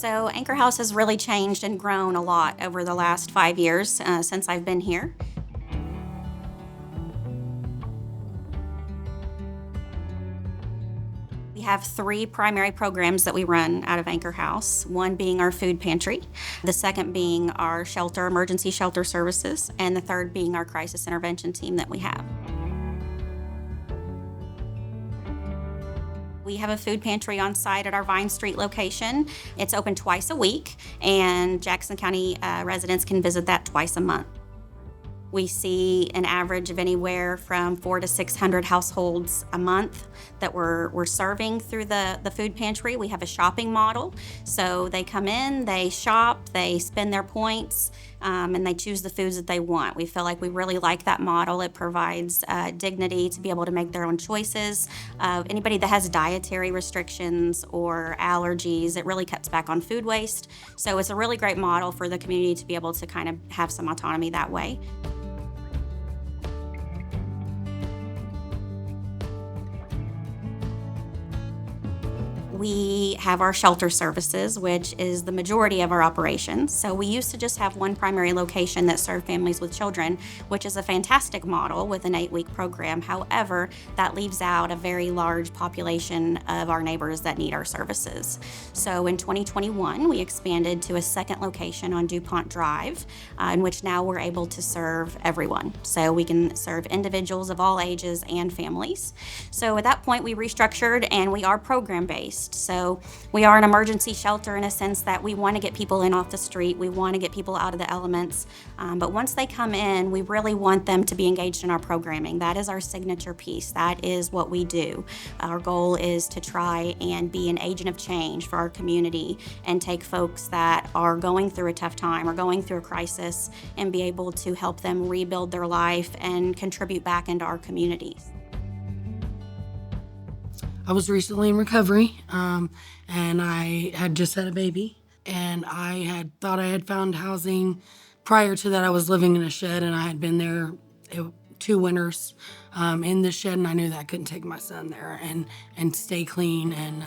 So Anchor House has really changed and grown a lot over the last 5 years since I've been here. We have three primary programs that we run out of Anchor House, one being our food pantry, the second being our shelter, emergency shelter services, and the third being our crisis intervention team that we have. We have a food pantry on site at our Vine Street location. It's open twice a week, and Jackson County residents can visit that twice a month. We see an average of anywhere from 400 to 600 households a month that we're serving through the food pantry. We have a shopping model. So they come in, they shop, they spend their points, and they choose the foods that they want. We feel like we really like that model. It provides dignity to be able to make their own choices. Anybody that has dietary restrictions or allergies, it really cuts back on food waste. So it's a really great model for the community to be able to kind of have some autonomy that way. We have our shelter services, which is the majority of our operations. So we used to just have one primary location that served families with children, which is a fantastic model with an 8-week program. However, that leaves out a very large population of our neighbors that need our services. So in 2021, we expanded to a second location on DuPont Drive, in which now we're able to serve everyone. So we can serve individuals of all ages and families. So at that point, we restructured and we are program-based. So we are an emergency shelter in a sense that we want to get people in off the street. We want to get people out of the elements. But once they come in, we really want them to be engaged in our programming. That is our signature piece. That is what we do. Our goal is to try and be an agent of change for our community and take folks that are going through a tough time or going through a crisis and be able to help them rebuild their life and contribute back into our communities. I was recently in recovery, and I had just had a baby, and I had thought I had found housing. Prior to that, I was living in a shed, and I had been there 2 winters in the shed, and I knew that I couldn't take my son there and stay clean. And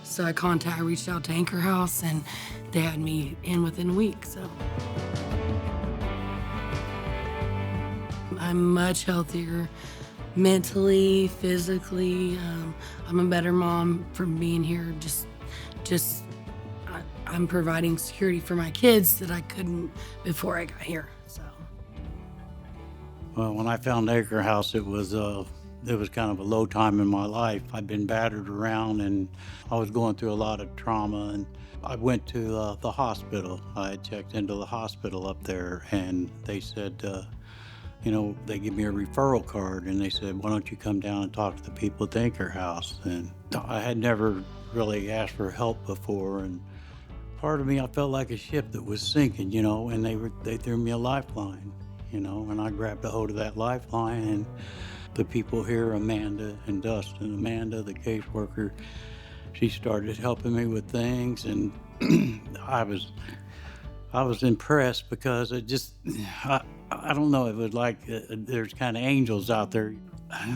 so I reached out to Anchor House, and they had me in within a week. So I'm much healthier. Mentally, physically, I'm a better mom from being here. I'm providing security for my kids that I couldn't before I got here. So, well, when I found Anchor House, it was kind of a low time in my life. I'd been battered around, and I was going through a lot of trauma. And I went to the hospital. I had checked into the hospital up there, and they said, they give me a referral card, and they said, why don't you come down and talk to the people at the Anchor House? And I had never really asked for help before, and part of me, I felt like a ship that was sinking, and they threw me a lifeline, and I grabbed a hold of that lifeline, and the people here, Amanda and Dustin, Amanda, the caseworker, she started helping me with things, and I was impressed because I don't know, it was like there's kind of angels out there.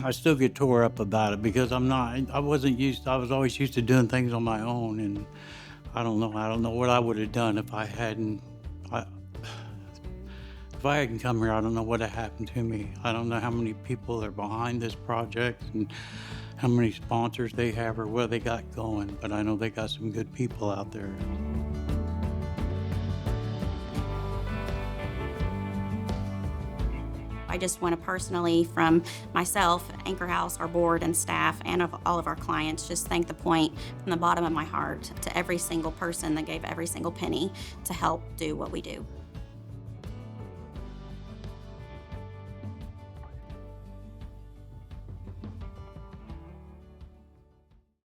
I still get tore up about it because I was always used to doing things on my own, and I don't know what I would have done if I hadn't come here. I don't know what had happened to me. I don't know how many people are behind this project and how many sponsors they have or where they got going, but I know they got some good people out there. I just want to personally, from myself, Anchor House, our board and staff, and of all of our clients, just thank the point from the bottom of my heart to every single person that gave every single penny to help do what we do.